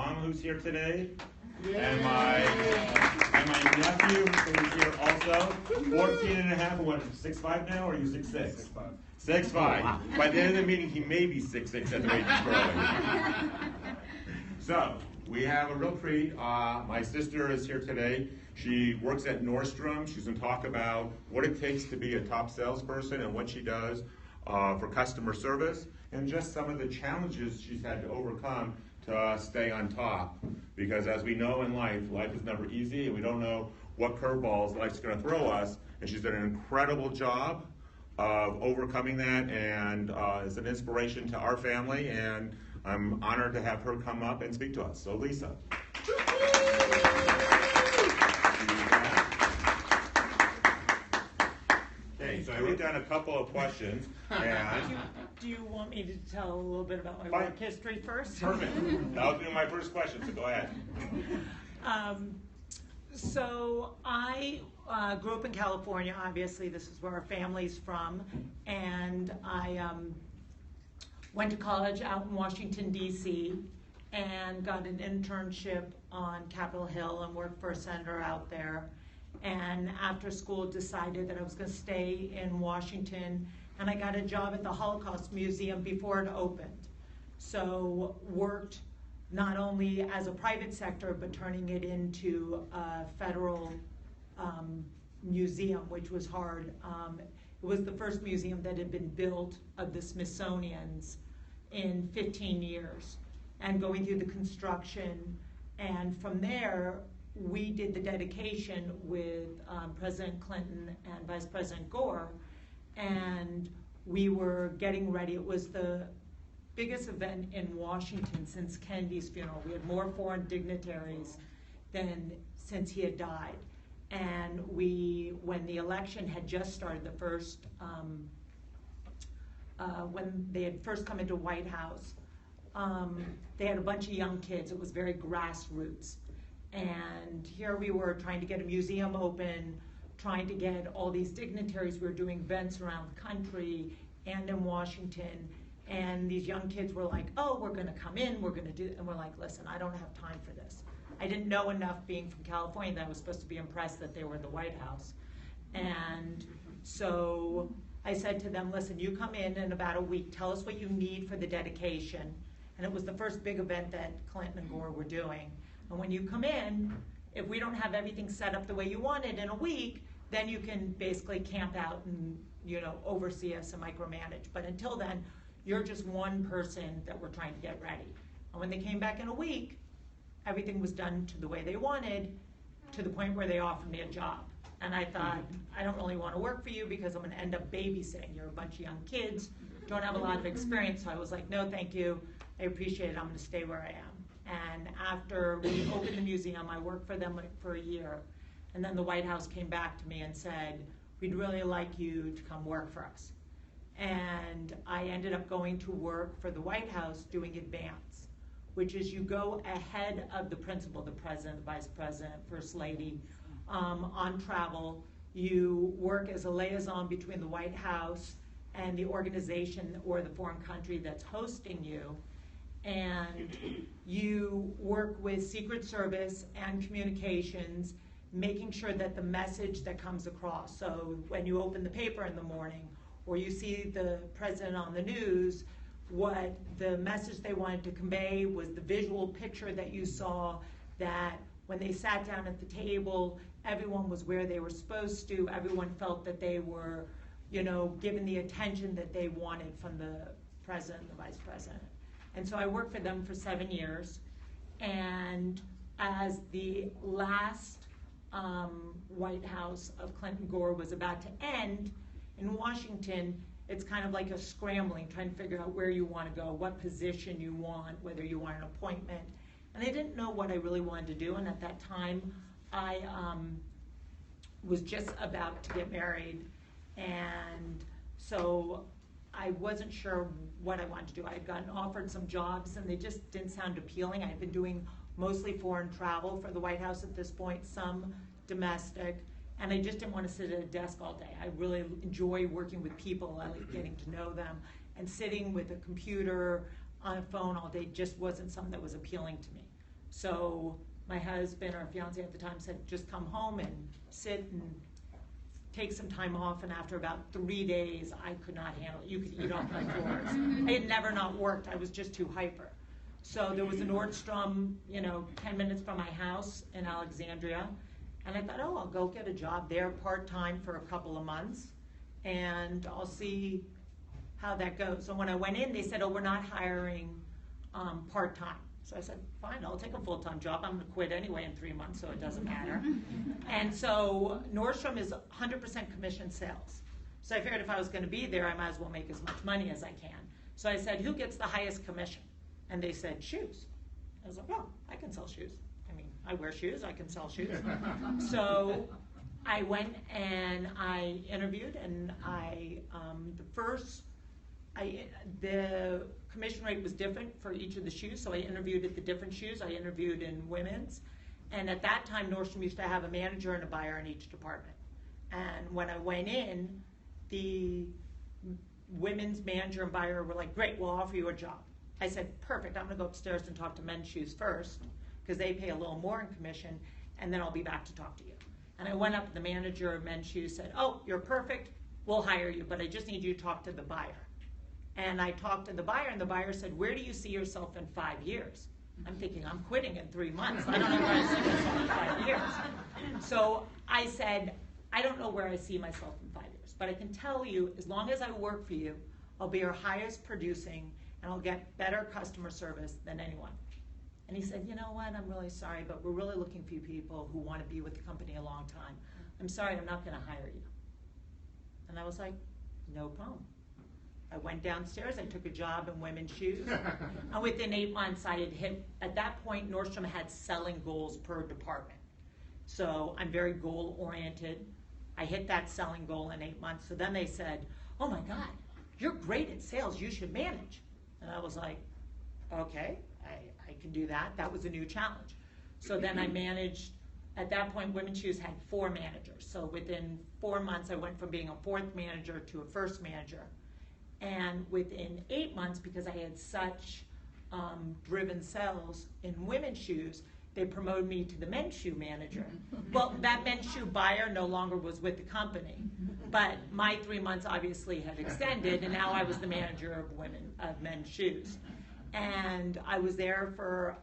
mom who's here today, and my nephew who's here also. 14 and a half, what, 6'5" now, or are you 6'6"? 6'5". 6'5". Wow. By the end of the meeting, he may be 6'6" at the rate he's growing. So, we have a real treat. My sister is here today. She works at Nordstrom. She's going to talk about what it takes to be a top salesperson and what she does for customer service, and just some of the challenges she's had to overcome to stay on top. Because as we know in life is never easy, and we don't know what curveballs life's going to throw us. And she's done an incredible job of overcoming that, and is an inspiration to our family. And I'm honored to have her come up and speak to us. So, Lysa. Okay, so I wrote down a couple of questions. And do you want me to tell a little bit about my work history first? Perfect. That was my first question, so go ahead. So I grew up in California. Obviously, this is where our family's from. And I went to college out in Washington, D.C., and got an internship on Capitol Hill and worked for a senator out there. And after school decided that I was going to stay in Washington, and I got a job at the Holocaust Museum before it opened. So worked not only as a private sector, but turning it into a federal museum, which was hard. It was the first museum that had been built of the Smithsonian's in 15 years, and going through the construction. And from there, we did the dedication with President Clinton and Vice President Gore, and we were getting ready. It was the biggest event in Washington since Kennedy's funeral. We had more foreign dignitaries than since he had died. And when the election had just started, the first, when they had first come into White House, they had a bunch of young kids. It was very grassroots. And here we were trying to get a museum open, trying to get all these dignitaries. We were doing events around the country and in Washington. And these young kids were like, oh, we're going to come in, we're going to do, and we're like, listen, I don't have time for this. I didn't know enough being from California that I was supposed to be impressed that they were in the White House. And so I said to them, listen, you come in about a week, tell us what you need for the dedication. And it was the first big event that Clinton and Gore were doing. And when you come in, if we don't have everything set up the way you want it in a week, then you can basically camp out and, oversee us and micromanage. But until then, you're just one person that we're trying to get ready. And when they came back in a week, everything was done to the way they wanted, to the point where they offered me a job. And I thought, I don't really want to work for you because I'm going to end up babysitting. You're a bunch of young kids, don't have a lot of experience. So I was like, no, thank you. I appreciate it. I'm going to stay where I am. And after we opened the museum, I worked for them for a year. And then the White House came back to me and said, we'd really like you to come work for us. And I ended up going to work for the White House doing advance, which is you go ahead of the principal, the president, the vice president, first lady, on travel. You work as a liaison between the White House and the organization or the foreign country that's hosting you. And you work with Secret Service and communications, making sure that the message that comes across. So when you open the paper in the morning, or you see the president on the news, what the message they wanted to convey was the visual picture that you saw, that when they sat down at the table, everyone was where they were supposed to, everyone felt that they were, given the attention that they wanted from the president and the vice president. And so I worked for them for 7 years, and as the last White House of Clinton Gore was about to end, in Washington, it's kind of like a scrambling, trying to figure out where you want to go, what position you want, whether you want an appointment. And I didn't know what I really wanted to do, and at that time, I was just about to get married, and so I wasn't sure what I wanted to do. I had gotten offered some jobs, and they just didn't sound appealing. I had been doing mostly foreign travel for the White House at this point, some domestic, and I just didn't want to sit at a desk all day. I really enjoy working with people. I like getting to know them, and sitting with a computer on a phone all day just wasn't something that was appealing to me. So my husband, or fiance at the time, said, just come home and sit and take some time off. And after about 3 days, I could not handle it. You could eat off my floors. I had never not worked. I was just too hyper. So there was a Nordstrom, 10 minutes from my house in Alexandria. And I thought, I'll go get a job there part-time for a couple of months, and I'll see how that goes. So when I went in, they said, we're not hiring part-time. So I said, fine, I'll take a full-time job. I'm gonna quit anyway in 3 months, so it doesn't matter. And so Nordstrom is 100% commission sales. So I figured if I was gonna be there, I might as well make as much money as I can. So I said, who gets the highest commission? And they said, shoes. I was like, I can sell shoes. I wear shoes, I can sell shoes. So I went and I interviewed, and the commission rate was different for each of the shoes, so I interviewed at the different shoes. I interviewed in women's, and at that time Nordstrom used to have a manager and a buyer in each department. And when I went in, the women's manager and buyer were like, great, we'll offer you a job. I said, perfect, I'm gonna go upstairs and talk to men's shoes first, because they pay a little more in commission, and then I'll be back to talk to you. And I went up to the manager of men's shoes, said, you're perfect, we'll hire you, but I just need you to talk to the buyer. And I talked to the buyer, and the buyer said, where do you see yourself in 5 years? I'm thinking, I'm quitting in 3 months. I don't know where I see myself in 5 years. So I said, I don't know where I see myself in 5 years, but I can tell you, as long as I work for you, I'll be your highest producing, and I'll get better customer service than anyone. And he said, you know what, I'm really sorry, but we're really looking for people who want to be with the company a long time. I'm sorry, I'm not gonna hire you. And I was like, no problem. I went downstairs, I took a job in women's shoes, and within 8 months I had hit, at that point Nordstrom had selling goals per department. So I'm very goal oriented. I hit that selling goal in 8 months. So then they said, oh my God, you're great at sales, you should manage. And I was like, okay, I can do that. That was a new challenge. So then I managed, at that point women's shoes had 4 managers. So within 4 months I went from being a 4th manager to a 1st manager. And within 8 months, because I had such driven sales in women's shoes, they promoted me to the men's shoe manager. Well, that men's shoe buyer no longer was with the company, but my 3 months obviously had extended, and now I was the manager of men's shoes. And I was there for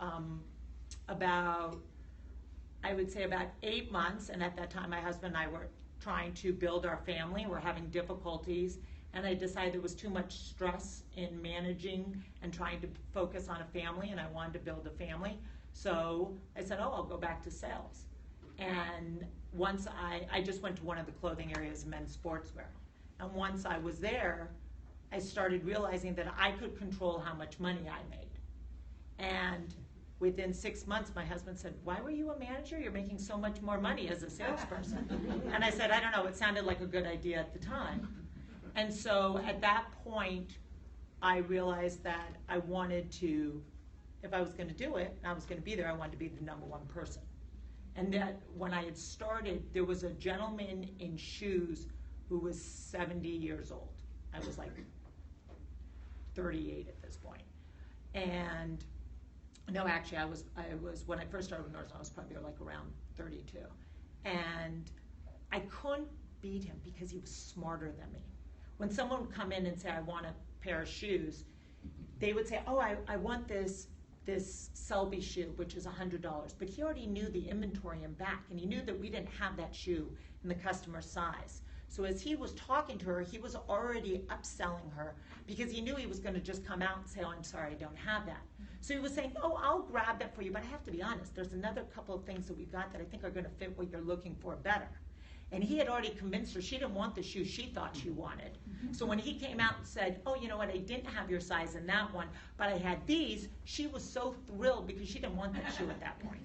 I would say about 8 months, and at that time my husband and I were trying to build our family. We're having difficulties, and I decided there was too much stress in managing and trying to focus on a family, and I wanted to build a family. So I said, I'll go back to sales. And once I just went to one of the clothing areas, men's sportswear. And once I was there, I started realizing that I could control how much money I made. And within 6 months, my husband said, why were you a manager? You're making so much more money as a salesperson. And I said, I don't know, it sounded like a good idea at the time. And so at that point, I realized that I wanted to, if I was gonna do it, and I was gonna be there, I wanted to be the #1 person. And that when I had started, there was a gentleman in shoes who was 70 years old. I was like 38 at this point. And no, actually, I was when I first started with Nordstrom, I was probably like around 32. And I couldn't beat him because he was smarter than me. When someone would come in and say, I want a pair of shoes, they would say, oh, I want this Selby shoe, which is $100. But he already knew the inventory in back, and he knew that we didn't have that shoe in the customer size. So as he was talking to her, he was already upselling her because he knew he was gonna just come out and say, oh, I'm sorry, I don't have that. So he was saying, oh, I'll grab that for you, but I have to be honest, there's another couple of things that we've got that I think are gonna fit what you're looking for better. And he had already convinced her she didn't want the shoe she thought she wanted. So when he came out and said, oh, you know what, I didn't have your size in that one, but I had these, she was so thrilled because she didn't want that shoe at that point.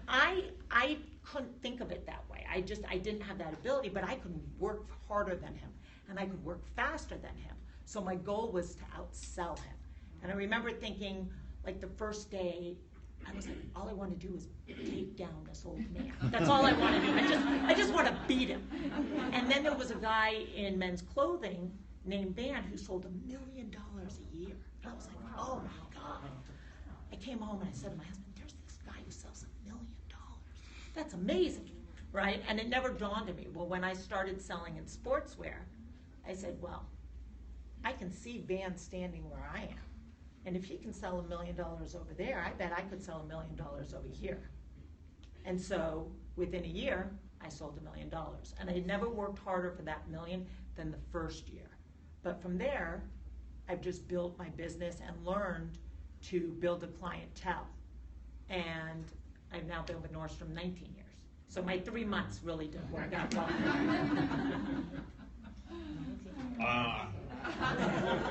I couldn't think of it that way. I didn't have that ability, but I could work harder than him, and I could work faster than him. So my goal was to outsell him. And I remember thinking, like the first day, I was like, all I want to do is take down this old man. That's all I want to do. I just want to beat him. And then there was a guy in men's clothing named Van who sold $1 million a year. And I was like, oh my God. I came home and I said to my husband, there's this guy who sells $1 million. That's amazing, right? And it never dawned on me. Well, when I started selling in sportswear, I said, well, I can see Van standing where I am. And if he can sell $1 million over there, I bet I could sell $1 million over here. And so within a year, I sold $1 million. And I never worked harder for that million than the first year. But from there, I've just built my business and learned to build a clientele. And I've now been with Nordstrom 19 years. So my 3 months really didn't work out well.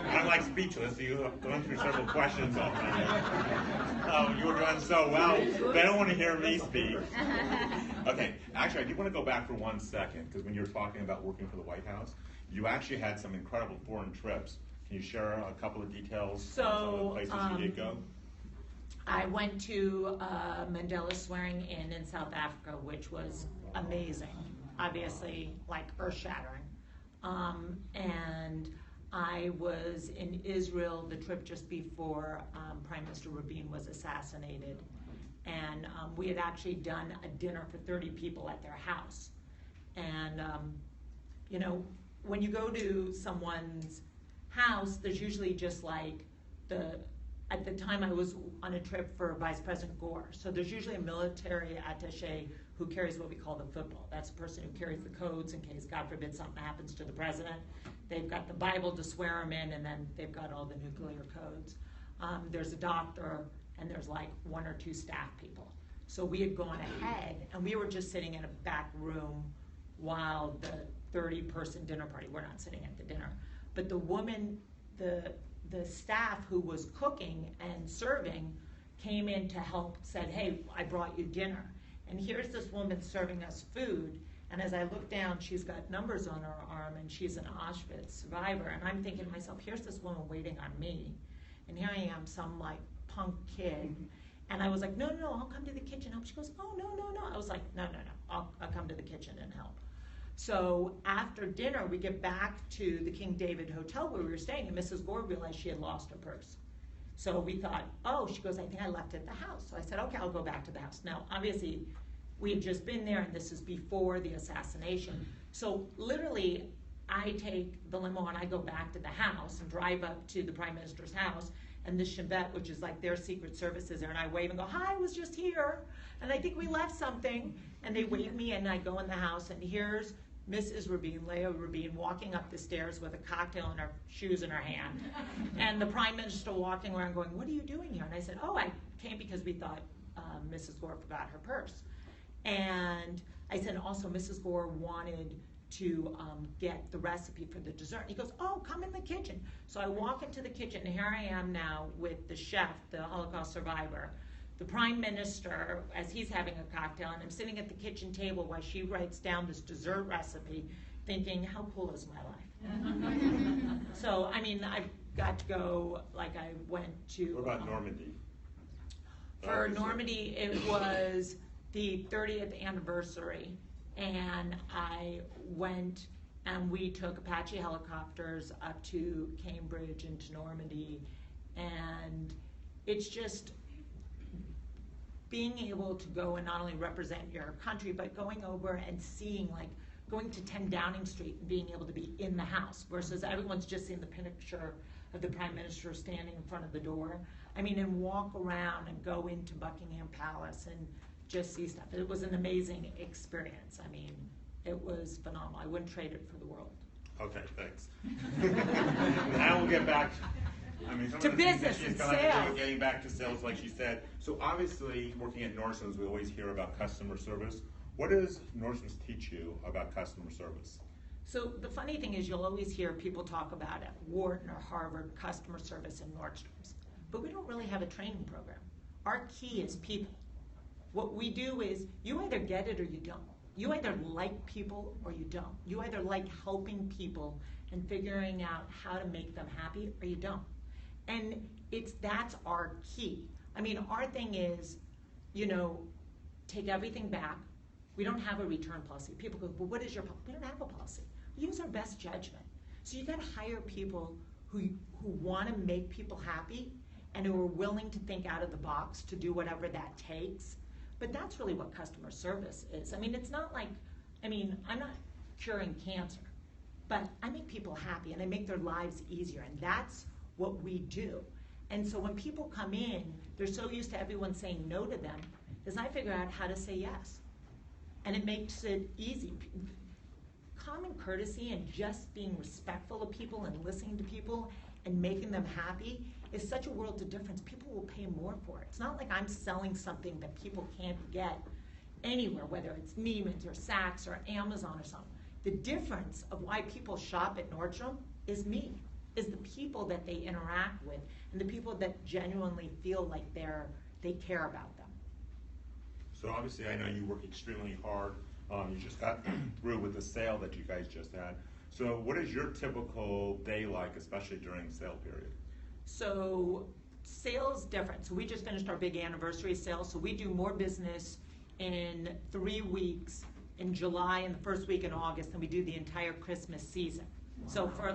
I'm like speechless. You have gone through several questions already. Oh, you were doing so well. They don't want to hear me speak. Okay, actually, I do want to go back for 1 second, because when you were talking about working for the White House, you actually had some incredible foreign trips. Can you share a couple of details on some of the places you did go? I went to Mandela's swearing in South Africa, which was amazing, obviously, like earth-shattering. And I was in Israel the trip just before Prime Minister Rabin was assassinated. And we had actually done a dinner for 30 people at their house. And, you know, when you go to someone's house, there's usually just like at the time I was on a trip for Vice President Gore. So there's usually a military attaché who carries what we call the football. That's the person who carries the codes in case, God forbid, something happens to the president. They've got the Bible to swear him in, and then they've got all the nuclear codes. There's a doctor, and there's like 1 or 2 staff people. So we had gone ahead, and we were just sitting in a back room while the 30-person dinner party, we're not sitting at the dinner, but the woman, the staff who was cooking and serving came in to help, said, hey, I brought you dinner. And here's this woman serving us food, and as I look down, she's got numbers on her arm, and she's an Auschwitz survivor, and I'm thinking to myself, here's this woman waiting on me, and here I am, some like punk kid, and I was like, no, I'll come to the kitchen and help. She goes, oh, no. I was like, no, I'll come to the kitchen and help. So after dinner, we get back to the King David Hotel where we were staying, and Mrs. Gore realized she had lost her purse. So we thought, oh, she goes, I think I left it at the house. So I said, okay, I'll go back to the house. Now, obviously, we had just been there, and this is before the assassination. So literally, I take the limo and I go back to the house and drive up to the Prime Minister's house, and the Chevette, which is like their Secret Service, is there, and I wave and go, hi, I was just here, and I think we left something. And they wave me, and I go in the house, and here's Mrs. Rabin, Leah Rabin, walking up the stairs with a cocktail and her shoes in her hand. And the Prime Minister walking around going, what are you doing here? And I said, oh, I came because we thought Mrs. Gore forgot her purse. And I said, also, Mrs. Gore wanted to get the recipe for the dessert. And he goes, oh, come in the kitchen. So I walk into the kitchen, and here I am now with the chef, the Holocaust survivor, the Prime Minister, as he's having a cocktail, and I'm sitting at the kitchen table while she writes down this dessert recipe, thinking, how cool is my life? So, I mean, I got to go, like I went to... What about Normandy? For Normandy, it was the 30th anniversary, and I went and we took Apache helicopters up to Cambridge and to Normandy, and it's just being able to go and not only represent your country, but going over and seeing, like, going to 10 Downing Street and being able to be in the house versus everyone's just seen the picture of the Prime Minister standing in front of the door. I mean, and walk around and go into Buckingham Palace and just see stuff. It was an amazing experience. I mean, it was phenomenal. I wouldn't trade it for the world. Okay, thanks. Now we'll get back to business and sales. Getting back to sales, like she said. So obviously, working at Nordstrom's, we always hear about customer service. What does Nordstrom's teach you about customer service? So the funny thing is, you'll always hear people talk about at Wharton or Harvard customer service in Nordstrom's, but we don't really have a training program. Our key is people. What we do is, you either get it or you don't. You either like people or you don't. You either like helping people and figuring out how to make them happy, or you don't. And that's our key. I mean, our thing is, you know, take everything back. We don't have a return policy. People go, well, what is your policy? We don't have a policy. We use our best judgment. So you gotta hire people who want to make people happy and who are willing to think out of the box to do whatever that takes. But that's really what customer service is. I mean, it's not like, I'm not curing cancer, but I make people happy and I make their lives easier, and that's what we do. And so when people come in, they're so used to everyone saying no to them, is I figure out how to say yes. And it makes it easy. Common courtesy and just being respectful of people and listening to people and making them happy is such a world of difference. People will pay more for it. It's not like I'm selling something that people can't get anywhere, whether it's Neiman's or Saks or Amazon or something. The difference of why people shop at Nordstrom is me, is the people that they interact with and the people that genuinely feel like they care about them. So obviously I know you work extremely hard. You just got through with the sale that you guys just had. So what is your typical day like, especially during sale period? So sales different. So we just finished our big anniversary sale. So we do more business in 3 weeks in July and the first week in August than we do the entire Christmas season. Wow. So for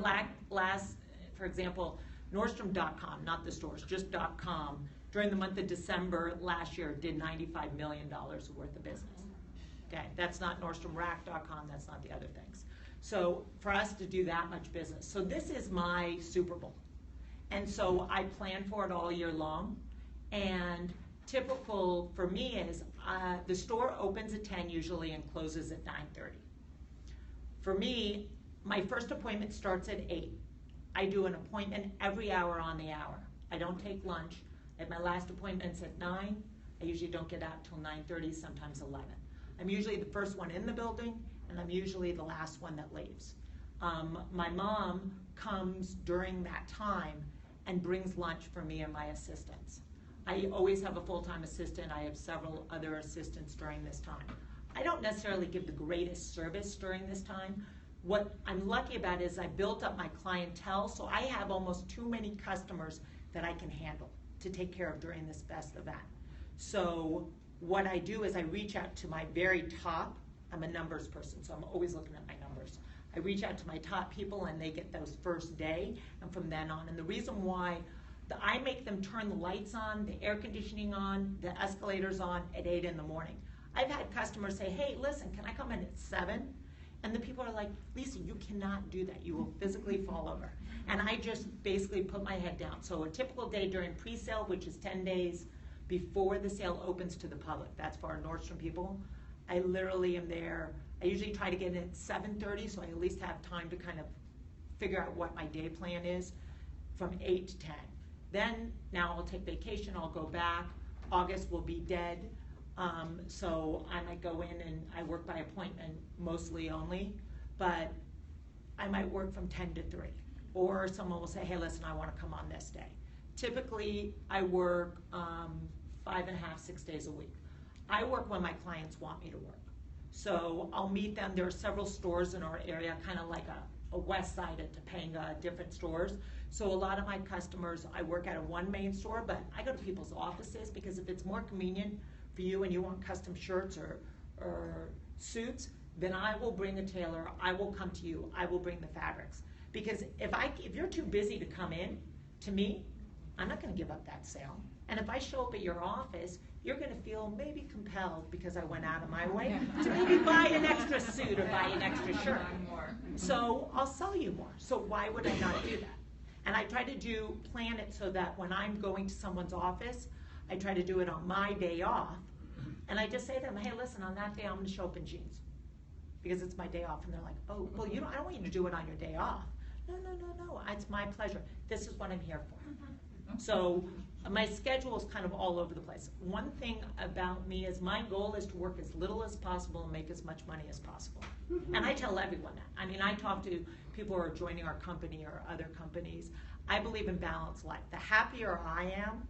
example, Nordstrom.com, not the stores, just .com, during the month of December last year did $95 million worth of business. Okay, that's not NordstromRack.com, that's not the other things. So for us to do that much business. So this is my Super Bowl. And so I plan for it all year long. And typical for me is the store opens at 10 usually and closes at 9:30. For me, my first appointment starts at 8. I do an appointment every hour on the hour. I don't take lunch. At my last appointment's at 9. I usually don't get out till 9:30, sometimes 11. I'm usually the first one in the building, and I'm usually the last one that leaves. My mom comes during that time and brings lunch for me and my assistants. I always have a full-time assistant. I have several other assistants during this time. I don't necessarily give the greatest service during this time. What I'm lucky about is I built up my clientele, so I have almost too many customers that I can handle to take care of during this best event. So what I do is I reach out to my very top. I'm a numbers person, so I'm always looking at my numbers. I reach out to my top people and they get those first day, and from then on. And the reason why I make them turn the lights on, the air conditioning on, the escalators on at 8 in the morning. I've had customers say, hey, listen, can I come in at 7? And the people are like, Lisa, you cannot do that. You will physically fall over. And I just basically put my head down. So a typical day during pre-sale, which is 10 days before the sale opens to the public, that's for our Nordstrom people, I literally am there. I usually try to get in at 7:30, so I at least have time to kind of figure out what my day plan is from 8 to 10. Then, now I'll take vacation, I'll go back. August will be dead. So I might go in and I work by appointment mostly only, but I might work from 10 to 3. Or someone will say, hey, listen, I want to come on this day. Typically, I work 5.5, 6 days a week. I work when my clients want me to work. So I'll meet them. There are several stores in our area, kind of like a west side of Topanga, different stores. So a lot of my customers, I work at one main store, but I go to people's offices because if it's more convenient for you and you want custom shirts or suits, then I will bring a tailor, I will come to you, I will bring the fabrics. Because if you're too busy to come in, to me, I'm not gonna give up that sale. And if I show up at your office, you're gonna feel maybe compelled, because I went out of my way, to maybe buy an extra suit or buy an extra shirt. So I'll sell you more. So why would I not do that? And I try to plan it so that when I'm going to someone's office, I try to do it on my day off. And I just say to them, hey, listen, on that day I'm gonna show up in jeans because it's my day off. And they're like, oh, well, I don't want you to do it on your day off. No, it's my pleasure. This is what I'm here for. So my schedule is kind of all over the place. One thing about me is my goal is to work as little as possible and make as much money as possible. And I tell everyone that. I mean, I talk to people who are joining our company or other companies. I believe in balanced life. The happier I am,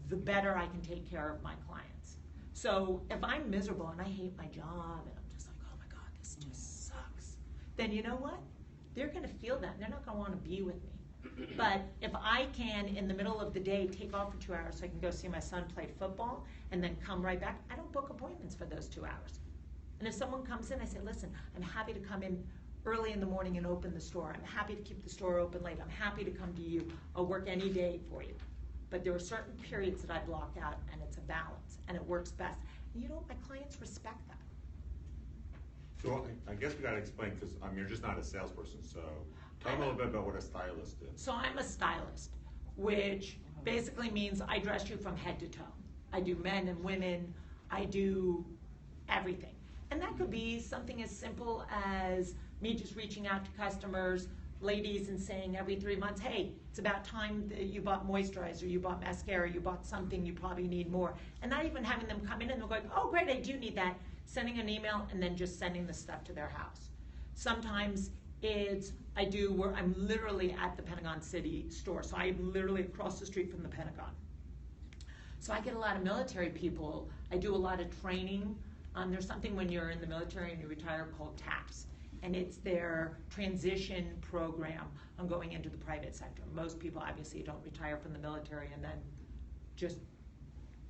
the better I can take care of my clients. So if I'm miserable and I hate my job and I'm just like, oh my God, this just sucks, then you know what? They're gonna feel that and they're not gonna wanna be with me. But if I can, in the middle of the day, take off for 2 hours so I can go see my son play football and then come right back, I don't book appointments for those 2 hours. And if someone comes in, I say, listen, I'm happy to come in early in the morning and open the store. I'm happy to keep the store open late. I'm happy to come to you. I'll work any day for you. but there are certain periods that I block out, and it's a balance, and it works best. And you know, my clients respect that. So I guess we gotta explain, because you're just not a salesperson, so tell me a little bit about what a stylist is. So I'm a stylist, which basically means I dress you from head to toe. I do men and women, I do everything. And that could be something as simple as me just reaching out to customers, ladies, and saying every 3 months, hey, it's about time that you bought moisturizer, you bought mascara, you bought something, you probably need more. And not even having them come in and they're going, oh great, I do need that. Sending an email and then just sending the stuff to their house. Sometimes it's, where I'm literally at the Pentagon City store. So I'm literally across the street from the Pentagon. So I get a lot of military people. I do a lot of training. There's something when you're in the military and you retire called TAPS. And it's their transition program on going into the private sector. Most people obviously don't retire from the military and then just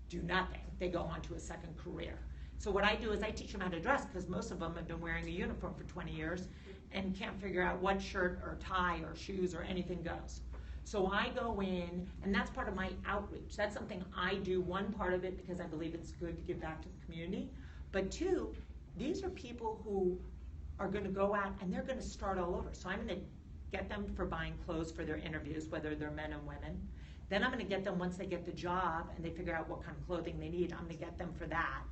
do nothing. They go on to a second career. So what I do is I teach them how to dress, because most of them have been wearing a uniform for 20 years and can't figure out what shirt or tie or shoes or anything goes. So I go in, and that's part of my outreach. That's something I do, one part of it because I believe it's good to give back to the community, but two, these are people who are gonna go out and they're gonna start all over. So I'm gonna get them for buying clothes for their interviews, whether they're men and women. Then I'm gonna get them once they get the job and they figure out what kind of clothing they need, I'm gonna get them for that.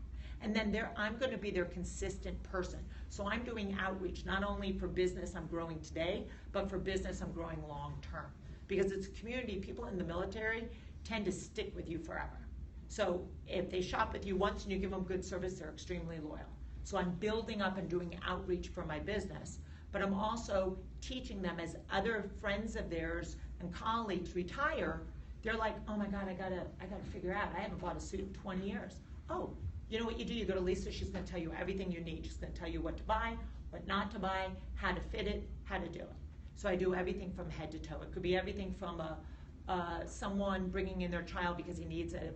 And then I'm gonna be their consistent person. So I'm doing outreach, not only for business I'm growing today, but for business I'm growing long term. Because it's a community, people in the military tend to stick with you forever. So if they shop with you once and you give them good service, they're extremely loyal. So I'm building up and doing outreach for my business, but I'm also teaching them as other friends of theirs and colleagues retire, they're like, oh my God, I gotta figure out, I haven't bought a suit in 20 years. Oh, you know what you do? You go to Lysa, she's gonna tell you everything you need. She's gonna tell you what to buy, what not to buy, how to fit it, how to do it. So I do everything from head to toe. It could be everything from someone bringing in their child because he needs a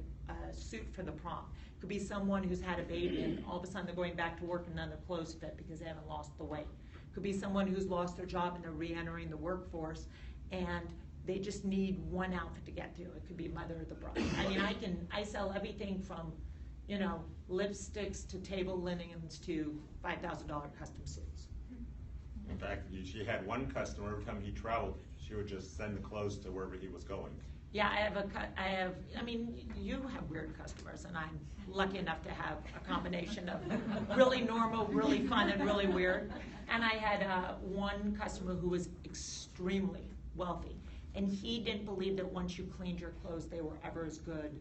suit for the prom. It could be someone who's had a baby and all of a sudden they're going back to work and none of their clothes fit because they haven't lost the weight. It could be someone who's lost their job and they're re-entering the workforce and they just need one outfit to get through. It could be mother or the brother. I mean, I sell everything from, you know, lipsticks to table linens to $5,000 custom suits. In fact, she had one customer, every time he traveled, she would just send the clothes to wherever he was going. Yeah, I mean, you have weird customers, and I'm lucky enough to have a combination of really normal, really fun, and really weird. And I had one customer who was extremely wealthy, and he didn't believe that once you cleaned your clothes, they were ever as good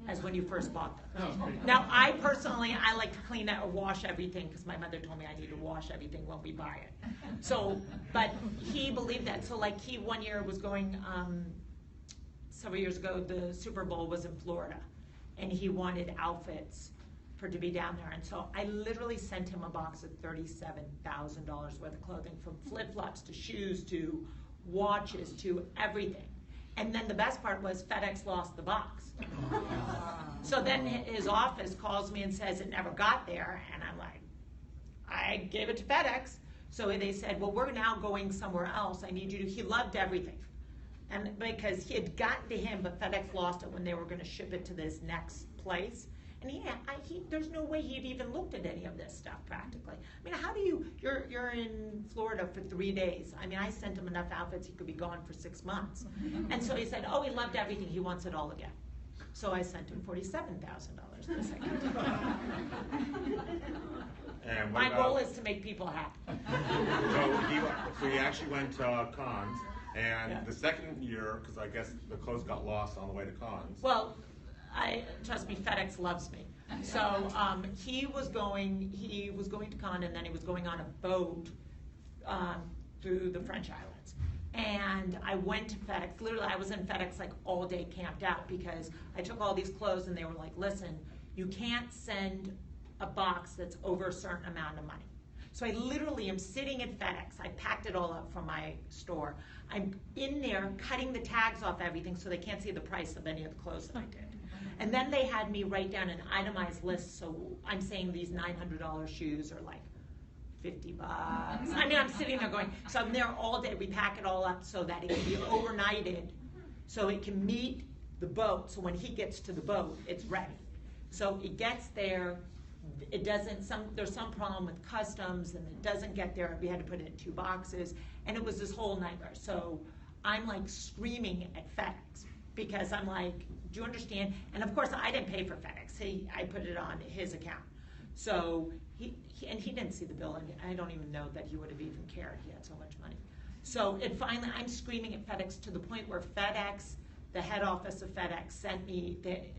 as when you first bought them. Now, I personally, I like to clean or wash everything because my mother told me I need to wash everything when we buy it. So, but he believed that. So like he one year was going, several years ago, the Super Bowl was in Florida and he wanted outfits to be down there. And so I literally sent him a box of $37,000 worth of clothing, from flip-flops to shoes to watches to everything. And then the best part was FedEx lost the box. So then his office calls me and says it never got there, and I'm like, I gave it to FedEx. So they said, well, we're now going somewhere else. I need you to, he loved everything. And because he had gotten to him, but FedEx lost it when they were gonna ship it to this next place. And there's no way he'd even looked at any of this stuff practically. I mean, how do you're in Florida for 3 days. I mean, I sent him enough outfits, he could be gone for 6 months. And so he said, oh, he loved everything, he wants it all again. So I sent him $47,000 the second time. And my goal is to make people happy. So he actually went to cons, and yeah. The second year, because I guess the clothes got lost on the way to cons. Well, trust me, FedEx loves me. So he was going to con, and then he was going on a boat through the French Islands. And I went to FedEx, literally I was in FedEx like all day camped out because I took all these clothes and they were like, listen, you can't send a box that's over a certain amount of money. So I literally am sitting at FedEx, I packed it all up from my store. I'm in there cutting the tags off everything so they can't see the price of any of the clothes that I did. And then they had me write down an itemized list, so I'm saying these $900 shoes are like $50. I mean, I'm sitting there going, so I'm there all day, we pack it all up so that it can be overnighted, so it can meet the boat, so when he gets to the boat, it's ready. So it gets there, it doesn't, there's some problem with customs, and it doesn't get there. We had to put it in 2 boxes, and it was this whole nightmare. So I'm like screaming at FedEx, because I'm like, do you understand? And of course, I didn't pay for FedEx. I put it on his account. So he didn't see the bill, and I don't even know that he would have even cared. He had so much money. So it finally, I'm screaming at FedEx to the point where FedEx, the head office of FedEx, sent me,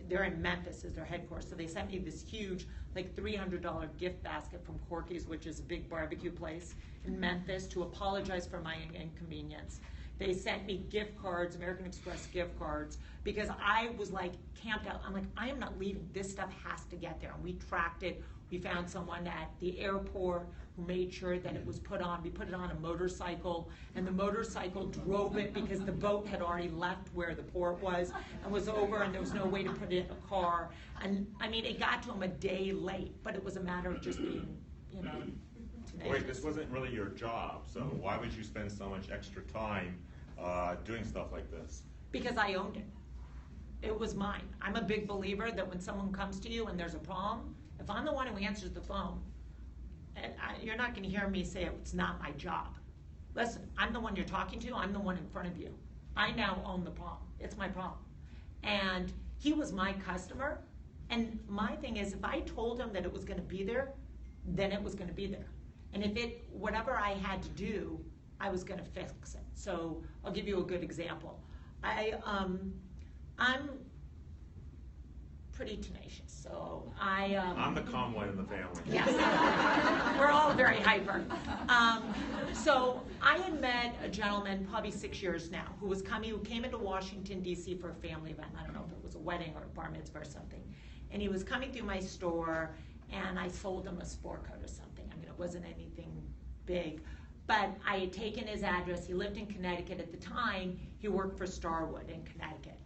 they're in Memphis as their headquarters, so they sent me this huge, like $300 gift basket from Corky's, which is a big barbecue place in Memphis, to apologize for my inconvenience. They sent me gift cards, American Express gift cards, because I was like camped out. I'm like, I am not leaving. This stuff has to get there. And we tracked it. We found someone at the airport who made sure that it was put on. We put it on a motorcycle, and the motorcycle drove it because the boat had already left where the port was and was over, and there was no way to put it in a car. And I mean, it got to him a day late, but it was a matter of just being, you know, tenacious. Wait, this wasn't really your job, so why would you spend so much extra time doing stuff like this? Because I owned it. It was mine. I'm a big believer that when someone comes to you and there's a problem, if I'm the one who answers the phone, and you're not going to hear me say it's not my job. Listen, I'm the one you're talking to. I'm the one in front of you. I now own the problem. It's my problem. And he was my customer. And my thing is, if I told him that it was going to be there, then it was going to be there. And if whatever I had to do, I was going to fix it. So I'll give you a good example. I'm pretty tenacious, so I'm the calm one in the family. Yes, we're all very hyper. So I had met a gentleman, probably 6 years now, who came into Washington, D.C. for a family event. I don't know if it was a wedding or a bar mitzvah or something. And he was coming through my store, and I sold him a sport coat or something. I mean, it wasn't anything big. But I had taken his address. He lived in Connecticut at the time. He worked for Starwood in Connecticut.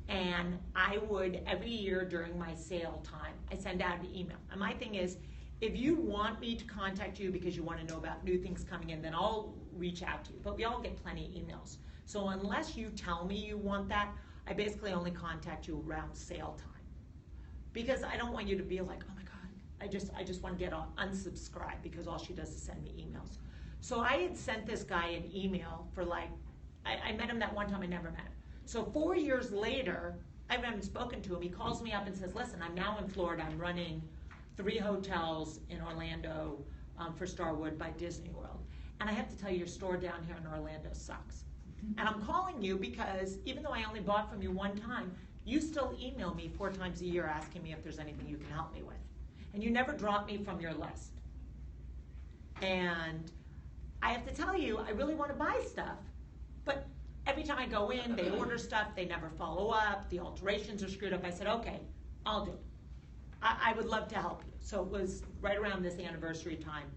And I would, every year during my sale time, I send out an email. And my thing is, if you want me to contact you because you want to know about new things coming in, then I'll reach out to you. But we all get plenty of emails. So unless you tell me you want that, I basically only contact you around sale time. Because I don't want you to be like, oh my God, I just want to get unsubscribed, because all she does is send me emails. So I had sent this guy an email for I met him that one time. I never met him. So 4 years later, I haven't spoken to him. He calls me up and says, listen, I'm now in Florida. I'm running 3 hotels in Orlando for Starwood by Disney World. And I have to tell you, your store down here in Orlando sucks. And I'm calling you because even though I only bought from you one time, you still email me 4 times a year asking me if there's anything you can help me with. And you never drop me from your list. And I have to tell you, I really want to buy stuff, but every time I go in, they order stuff, they never follow up, the alterations are screwed up. I said, okay, I'll do it. I would love to help you. So it was right around this anniversary time.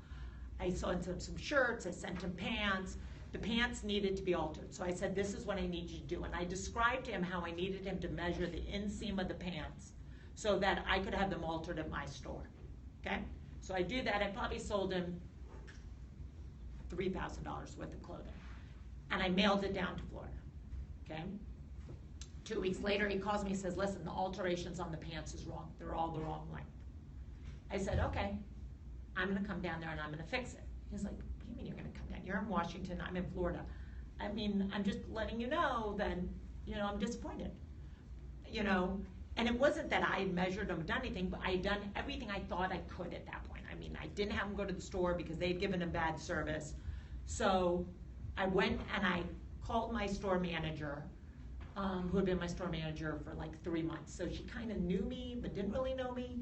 I sent him some shirts, I sent him pants. The pants needed to be altered. So I said, this is what I need you to do. And I described to him how I needed him to measure the inseam of the pants so that I could have them altered at my store, okay? So I do that. I probably sold him $3,000 worth of clothing. And I mailed it down to Florida, okay? 2 weeks later, he calls me and says, listen, the alterations on the pants is wrong. They're all the wrong length. I said, okay, I'm gonna come down there and I'm gonna fix it. He's like, what do you mean you're gonna come down? You're in Washington, I'm in Florida. I mean, I'm just letting you know that, you know, I'm disappointed, you know? And it wasn't that I had measured him or done anything, but I had done everything I thought I could at that point. I mean, I didn't have him go to the store because they'd given him bad service. So I went and I called my store manager, who had been my store manager for like 3 months. So she kind of knew me, but didn't really know me.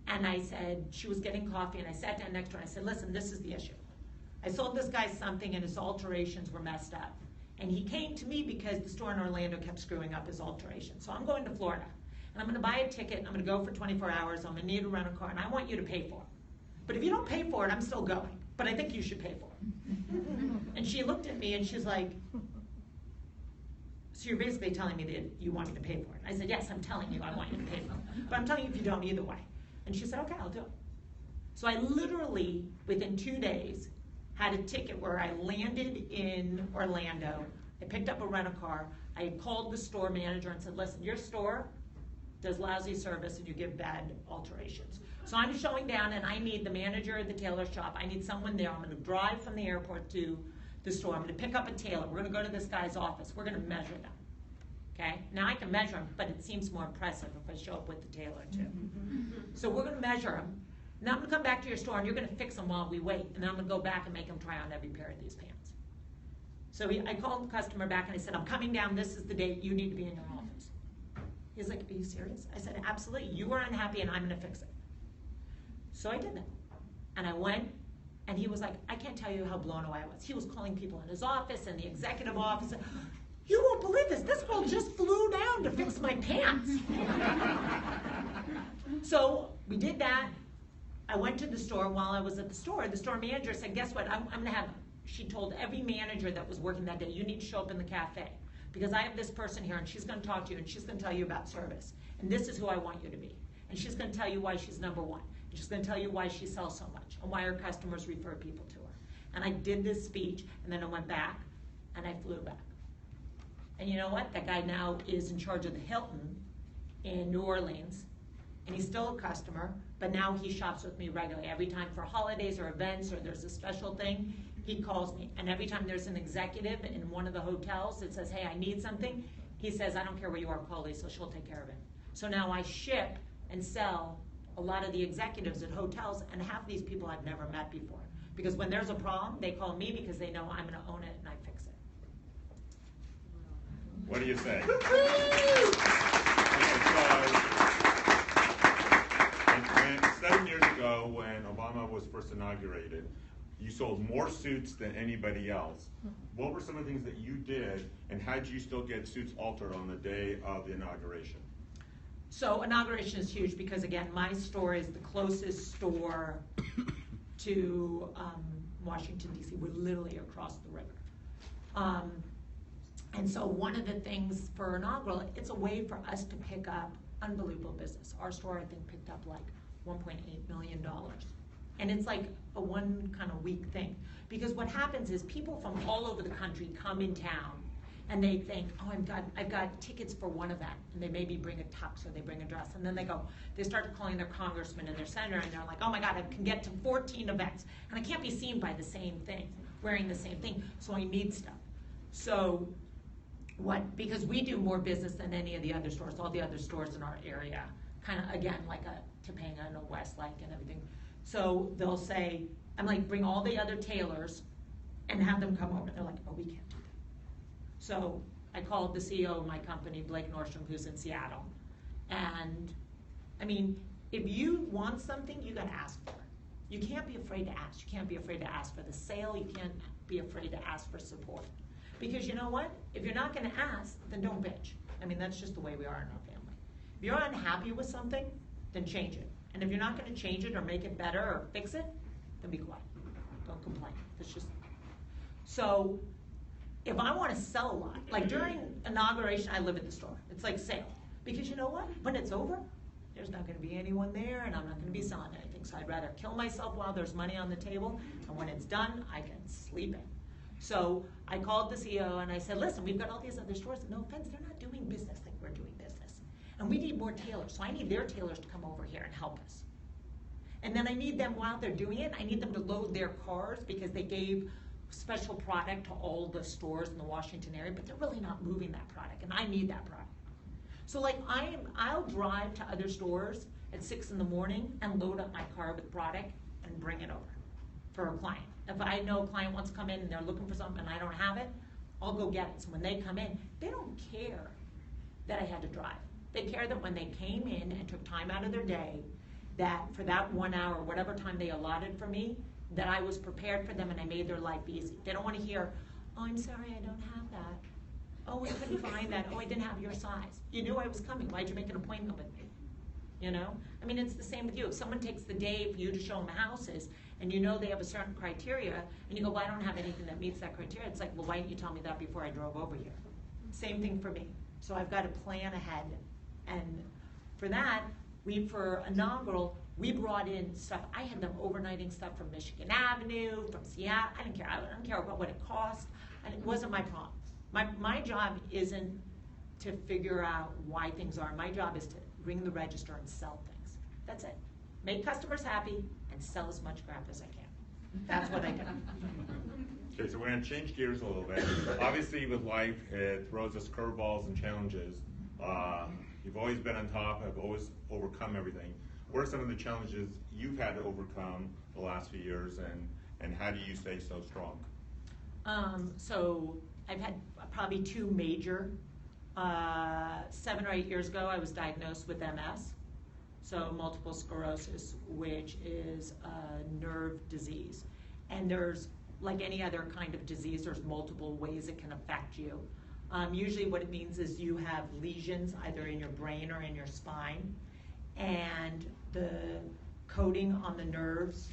And I said, she was getting coffee, and I sat down next to her and I said, listen, this is the issue. I sold this guy something and his alterations were messed up. And he came to me because the store in Orlando kept screwing up his alterations. So I'm going to Florida, and I'm gonna buy a ticket, and I'm gonna go for 24 hours, I'm gonna need to rent a car, and I want you to pay for it. But if you don't pay for it, I'm still going. But I think you should pay for it. And she looked at me and she's like, so you're basically telling me that you want me to pay for it. I said, yes, I'm telling you I want you to pay for it. But I'm telling you if you don't either way. And she said, okay, I'll do it. So I literally, within 2 days, had a ticket where I landed in Orlando. I picked up a rent-a-car. I called the store manager and said, listen, your store does lousy service and you give bad alterations. So I'm showing down and I need the manager of the tailor shop. I need someone there. I'm gonna drive from the airport to the store. I'm gonna pick up a tailor. We're gonna go to this guy's office. We're gonna measure them, okay? Now I can measure them, but it seems more impressive if I show up with the tailor too. So we're gonna measure them. Now I'm gonna come back to your store and you're gonna fix them while we wait. And then I'm gonna go back and make them try on every pair of these pants. So I called the customer back and I said, I'm coming down, this is the date, you need to be in your office. He's like, are you serious? I said, absolutely, you are unhappy and I'm gonna fix it. So I did that. And I went, and he was like, I can't tell you how blown away I was. He was calling people in his office and the executive office. You won't believe this girl just flew down to fix my pants. So we did that. I went to the store. While I was at the store manager said, guess what, I'm gonna have, she told every manager that was working that day, you need to show up in the cafe. Because I have this person here and she's gonna talk to you and she's gonna tell you about service. And this is who I want you to be. And she's gonna tell you why she's number one. And she's gonna tell you why she sells so much and why her customers refer people to her. And I did this speech and then I went back and I flew back. And you know what? That guy now is in charge of the Hilton in New Orleans. And he's still a customer, but now he shops with me regularly. Every time for holidays or events or there's a special thing, he calls me. And every time there's an executive in one of the hotels that says, hey, I need something, he says, I don't care where you are, call Lysa, she'll take care of it. So now I ship and sell a lot of the executives at hotels, and half of these people I've never met before. Because when there's a problem, they call me because they know I'm gonna own it and I fix it. What do you say? Okay, so 7 years ago, when Obama was first inaugurated, you sold more suits than anybody else. What were some of the things that you did, and how did you still get suits altered on the day of the inauguration? So inauguration is huge because, again, my store is the closest store to Washington, D.C. We're literally across the river. And so one of the things for inaugural, it's a way for us to pick up unbelievable business. Our store, I think, picked up like $1.8 million. And it's like a one kind of week thing. Because what happens is people from all over the country come in town and they think, oh, I've got tickets for one event. And they maybe bring a tux or they bring a dress. And then they start calling their congressman and their senator and they're like, oh my God, I can get to 14 events. And I can't be seen by the same thing, wearing the same thing. So I need stuff. So because we do more business than any of the other stores, all the other stores in our area, kind of, again, like a Topanga and a Westlake and everything. So they'll say, I'm like, bring all the other tailors and have them come over. They're like, oh, we can't do that. So I called the CEO of my company, Blake Nordstrom, who's in Seattle. And I mean, if you want something, you gotta ask for it. You can't be afraid to ask. You can't be afraid to ask for the sale. You can't be afraid to ask for support. Because you know what? If you're not gonna ask, then don't bitch. I mean, that's just the way we are in our family. If you're unhappy with something, then change it. And if you're not gonna change it or make it better or fix it, then be quiet. Don't complain. It's just, so if I wanna sell a lot, like during inauguration, I live at the store. It's like sale. Because you know what? When it's over, there's not gonna be anyone there and I'm not gonna be selling anything. So I'd rather kill myself while there's money on the table, and when it's done, I can sleep in. So I called the CEO and I said, listen, we've got all these other stores, and no offense, they're not doing business like we're doing business. And we need more tailors, so I need their tailors to come over here and help us. And then I need them, while they're doing it, I need them to load their cars because they gave special product to all the stores in the Washington area, but they're really not moving that product, and I need that product. So like I'll drive to other stores at 6 in the morning and load up my car with product and bring it over for a client. If I know a client wants to come in and they're looking for something and I don't have it, I'll go get it. So when they come in, they don't care that I had to drive. They care that when they came in and took time out of their day, that for that 1 hour, whatever time they allotted for me, that I was prepared for them and I made their life easy. They don't want to hear, oh, I'm sorry, I don't have that. Oh, we couldn't find that. Oh, I didn't have your size. You knew I was coming. Why'd you make an appointment with me? You know? I mean, it's the same with you. If someone takes the day for you to show them houses and you know they have a certain criteria and you go, well, I don't have anything that meets that criteria. It's like, well, why didn't you tell me that before I drove over here? Same thing for me. So I've got to plan ahead. And for that, for inaugural, we brought in stuff. I had them overnighting stuff from Michigan Avenue, from Seattle. I didn't care. I didn't care about what it cost. And it wasn't my problem. My job isn't to figure out why things are. My job is to ring the register and sell things. That's it. Make customers happy and sell as much crap as I can. That's what I do. Okay, so we're going to change gears a little bit. Obviously, with life, it throws us curveballs and challenges. You've always been on top, have always overcome everything. What are some of the challenges you've had to overcome the last few years, and how do you stay so strong? So I've had probably two major. 7 or 8 years ago, I was diagnosed with MS, so multiple sclerosis, which is a nerve disease. And there's, like any other kind of disease, there's multiple ways it can affect you. Usually what it means is you have lesions either in your brain or in your spine, and the coating on the nerves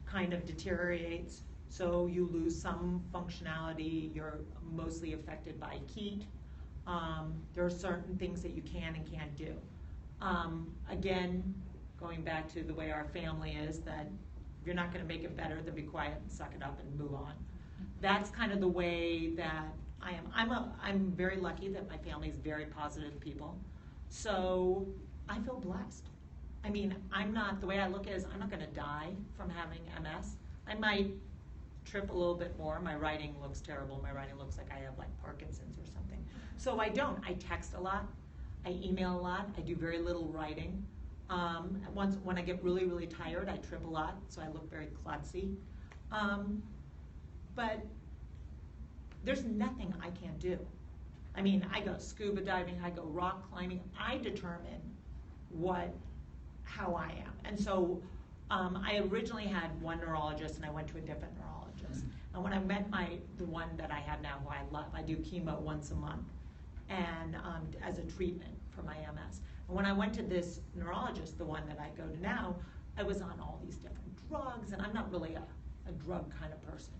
kind of deteriorates, so you lose some functionality. You're mostly affected by heat. There are certain things that you can and can't do. Again, going back to the way our family is, that if you're not going to make it better, then be quiet and suck it up and move on. That's kind of the way that I am. I'm very lucky that my family is very positive people. So I feel blessed. I mean, the way I look at it is I'm not going to die from having MS. I might trip a little bit more. My writing looks terrible. My writing looks like I have like Parkinson's or something. So I don't. I text a lot. I email a lot. I do very little writing. When I get really, really tired, I trip a lot, so I look very klutzy. But there's nothing I can't do. I mean, I go scuba diving, I go rock climbing. I determine how I am. And so I originally had one neurologist, and I went to a different neurologist. And when I met the one that I have now, who I love, I do chemo once a month, and as a treatment for my MS. And when I went to this neurologist, the one that I go to now, I was on all these different drugs, and I'm not really a drug kind of person.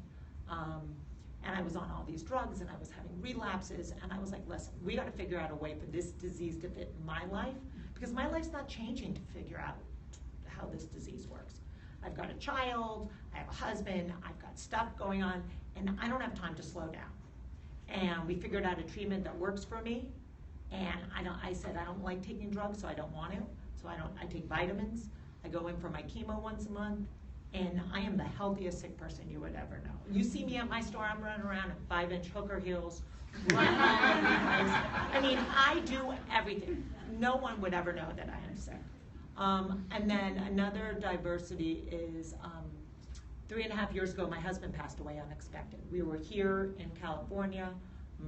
And I was on all these drugs, and I was having relapses, and I was like, listen, we got to figure out a way for this disease to fit in my life, because my life's not changing to figure out how this disease works. I've got a child, I have a husband, I've got stuff going on, and I don't have time to slow down. And we figured out a treatment that works for me, and I said I don't like taking drugs, so I don't want to. So I take vitamins, I go in for my chemo once a month, and I am the healthiest sick person you would ever know. You see me at my store, I'm running around in 5-inch hooker heels. I mean, I do everything. No one would ever know that I am sick. And then another diversity is 3.5 years ago, my husband passed away unexpected. We were here in California.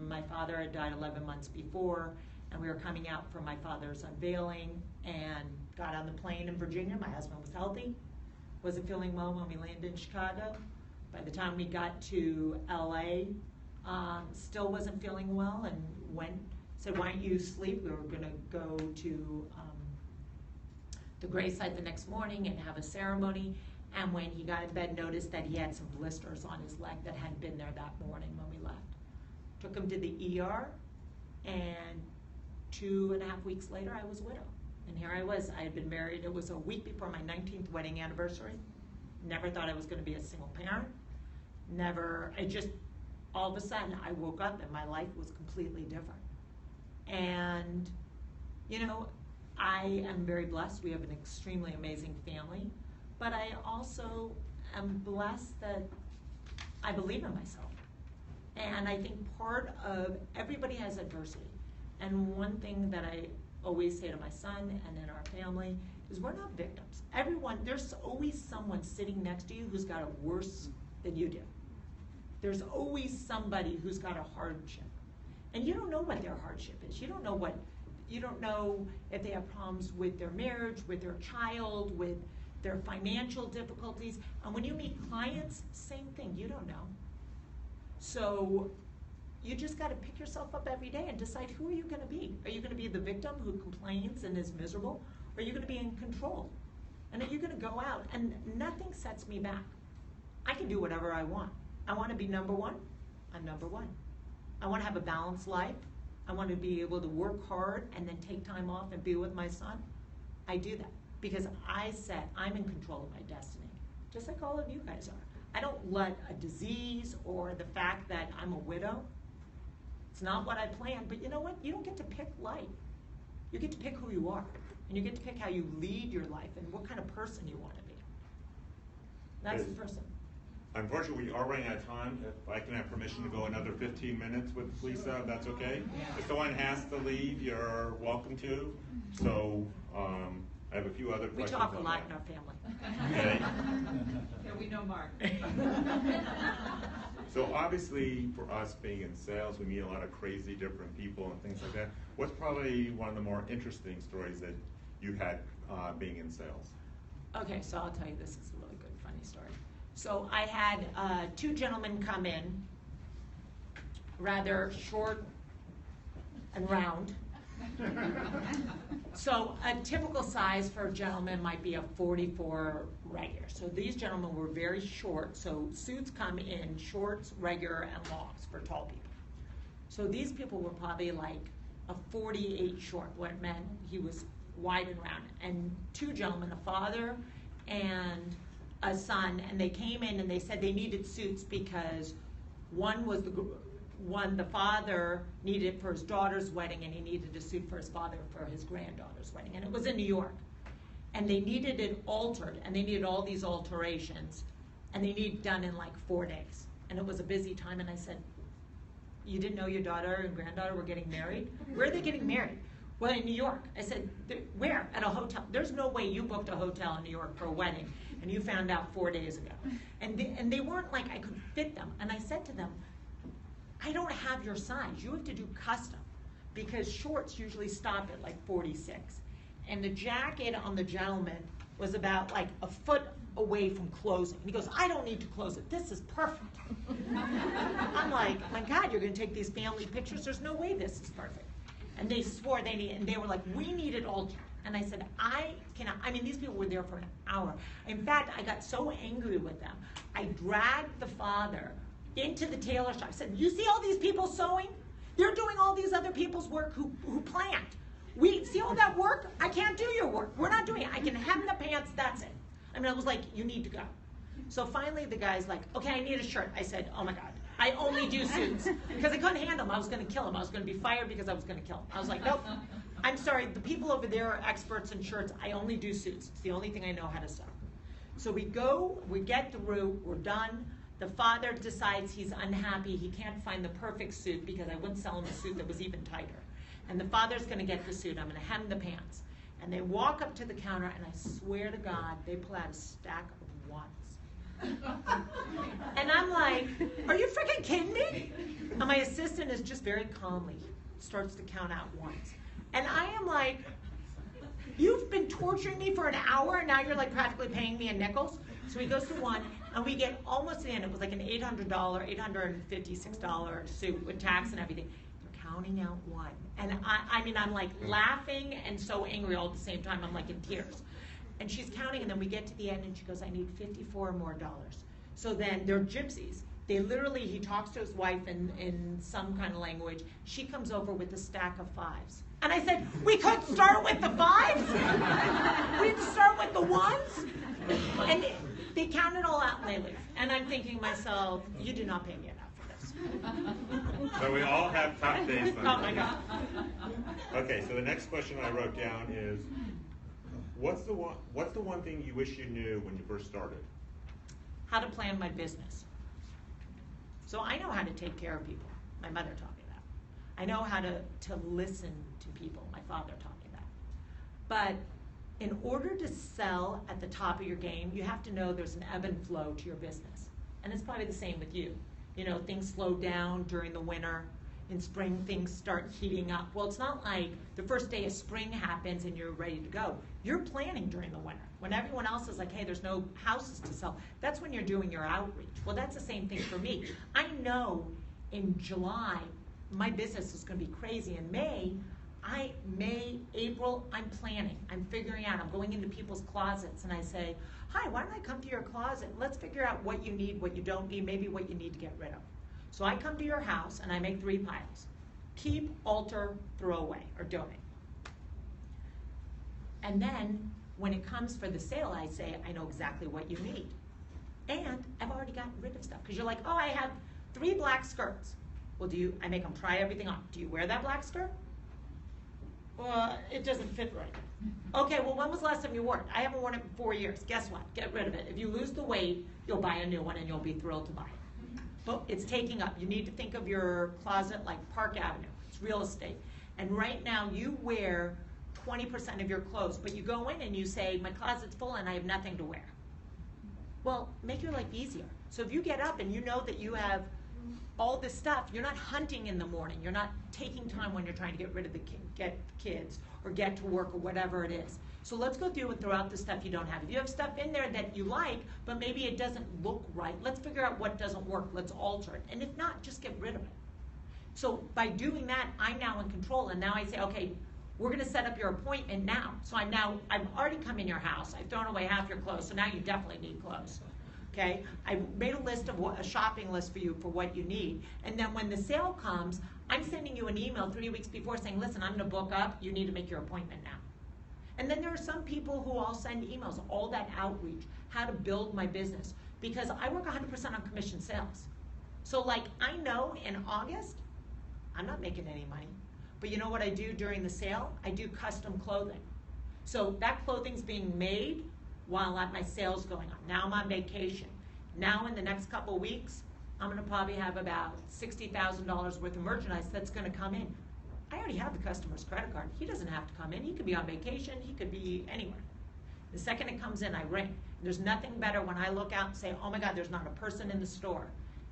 My father had died 11 months before, and we were coming out for my father's unveiling and got on the plane in Virginia. My husband was healthy, wasn't feeling well when we landed in Chicago. By the time we got to LA, still wasn't feeling well, and said, why don't you sleep? We were gonna go to the gravesite the next morning and have a ceremony. And when he got in bed, noticed that he had some blisters on his leg that hadn't been there that morning when we left. Took him to the ER, and 2.5 weeks later, I was widowed. And here I was. I had been married. It was a week before my 19th wedding anniversary. Never thought I was going to be a single parent. All of a sudden, I woke up and my life was completely different. And, you know, I am very blessed. We have an extremely amazing family. But I also am blessed that I believe in myself. And I think part of everybody has adversity. And one thing that I always say to my son and in our family is we're not victims. There's always someone sitting next to you who's got it worse than you do. There's always somebody who's got a hardship. And you don't know what their hardship is. You don't know if they have problems with their marriage, with their child, with their financial difficulties. And when you meet clients, same thing, you don't know. So you just got to pick yourself up every day and decide, who are you going to be? Are you going to be the victim who complains and is miserable? Or are you going to be in control? And are you going to go out? And nothing sets me back. I can do whatever I want. I want to be number one. I'm number one. I want to have a balanced life. I want to be able to work hard and then take time off and be with my son. I do that because I said I'm in control of my destiny, just like all of you guys are. I don't let a disease or the fact that I'm a widow It's not what I planned, but you know what? You don't get to pick life. You get to pick who you are, and you get to pick how you lead your life and what kind of person you want to be. That's the first thing. Unfortunately, we are running out of time. If I can have permission to go another 15 minutes with Lisa, if that's okay. If someone has to leave, you're welcome to. So I have a few other questions. We talk a lot that. in our family. Okay. Yeah, we know Mark. So obviously, for us being in sales, we meet a lot of crazy different people and things like that. What's probably one of the more interesting stories that you had being in sales? Okay, so I'll tell you, this is a really good, funny story. So I had two gentlemen come in, rather short and round. So a typical size for a gentleman might be a 44 regular. So these gentlemen were very short, so suits come in shorts, regular, and longs for tall people. So these people were probably like a 48 short, what it meant he was wide and round. And two gentlemen, a father and a son, and they came in and they said they needed suits because the father needed it for his daughter's wedding, and he needed a suit for his father for his granddaughter's wedding, and it was in New York. And they needed it altered, and they needed all these alterations, and they needed it done in like 4 days. And it was a busy time, and I said, you didn't know your daughter and granddaughter were getting married? Where are they getting married? Well, in New York. I said, where? At a hotel. There's no way you booked a hotel in New York for a wedding, and you found out 4 days ago. And they weren't like I could fit them. And I said to them, I don't have your size. You have to do custom, because shorts usually stop at like 46. And the jacket on the gentleman was about like a foot away from closing. And he goes, I don't need to close it. This is perfect. I'm like, my God, you're going to take these family pictures? There's no way this is perfect. And they swore and they were like, we need it altered. And I said, I mean, these people were there for an hour. In fact, I got so angry with them, I dragged the father into the tailor shop. I said, you see all these people sewing? They're doing all these other people's work who plant. We see all that work? I can't do your work. We're not doing it. I can hem the pants, that's it. I mean, I was like, you need to go. So finally the guy's like, okay, I need a shirt. I said, oh my God, I only do suits. Because I couldn't handle him. I was going to kill him. I was going to be fired because I was going to kill him. I was like, nope, I'm sorry. The people over there are experts in shirts. I only do suits. It's the only thing I know how to sew. So we go, we get through, we're done. The father decides he's unhappy. He can't find the perfect suit because I wouldn't sell him a suit that was even tighter. And the father's going to get the suit. I'm going to hem the pants. And they walk up to the counter, and I swear to God, they pull out a stack of ones. And I'm like, are you freaking kidding me? And my assistant is just very calmly starts to count out ones. And I am like, you've been torturing me for an hour, and now you're like practically paying me in nickels? So he goes to one, and we get almost to the end. It was like an $800, $856 suit with tax and everything. They're counting out one. And I mean, I'm like laughing and so angry all at the same time. I'm like in tears. And she's counting, and then we get to the end, and she goes, I need $54 more. So then they're gypsies. They literally, he talks to his wife in some kind of language. She comes over with a stack of fives. And I said, we could start with the fives? We'd start with the ones? And they count it all out and they leave. And I'm thinking to myself, you do not pay me enough for this. So we all have top days. Oh my God. Okay, so the next question I wrote down is, what's the one thing you wish you knew when you first started? How to plan my business. So I know how to take care of people. My mother taught me that. I know how to listen to people. My father taught me that. But in order to sell at the top of your game, you have to know there's an ebb and flow to your business. And it's probably the same with you. You know, things slow down during the winter. In spring, things start heating up. Well, it's not like the first day of spring happens and you're ready to go. You're planning during the winter. When everyone else is like, hey, there's no houses to sell, that's when you're doing your outreach. Well, that's the same thing for me. I know in July, my business is going to be crazy. In May, April, I'm planning. I'm figuring out. I'm going into people's closets and I say, hi, why don't I come to your closet? Let's figure out what you need, what you don't need, maybe what you need to get rid of. So I come to your house and I make 3 piles. Keep, alter, throw away, or donate. And then when it comes for the sale, I say, I know exactly what you need. And I've already gotten rid of stuff. Because you're like, oh, I have 3 black skirts. Well, I make them try everything on. Do you wear that black skirt? Well, it doesn't fit right. Okay, well, when was the last time you wore it? I haven't worn it in 4 years. Guess what? Get rid of it. If you lose the weight, you'll buy a new one and you'll be thrilled to buy it. But it's taking up. You need to think of your closet like Park Avenue. It's real estate. And right now, you wear 20% of your clothes, but you go in and you say, my closet's full and I have nothing to wear. Well, make your life easier. So if you get up and you know that you have all this stuff, you're not hunting in the morning. You're not taking time when you're trying to get rid of the kids or get to work or whatever it is. So let's go through and throw out the stuff you don't have. If you have stuff in there that you like, but maybe it doesn't look right, let's figure out what doesn't work. Let's alter it. And if not, just get rid of it. So by doing that, I'm now in control. And now I say, okay, we're going to set up your appointment now. So I've already come in your house. I've thrown away half your clothes. So now you definitely need clothes. Okay, I made a shopping list for you for what you need. And then when the sale comes, I'm sending you an email 3 weeks before saying, listen, I'm gonna book up, you need to make your appointment now. And then there are some people who I'll send emails, all that outreach, how to build my business. Because I work 100% on commission sales. So like, I know in August, I'm not making any money. But you know what I do during the sale? I do custom clothing. So that clothing's being made while my sale's going on. Now I'm on vacation. Now in the next couple of weeks, I'm gonna probably have about $60,000 worth of merchandise that's gonna come in. I already have the customer's credit card. He doesn't have to come in. He could be on vacation. He could be anywhere. The second it comes in, I ring. There's nothing better when I look out and say, oh my God, there's not a person in the store.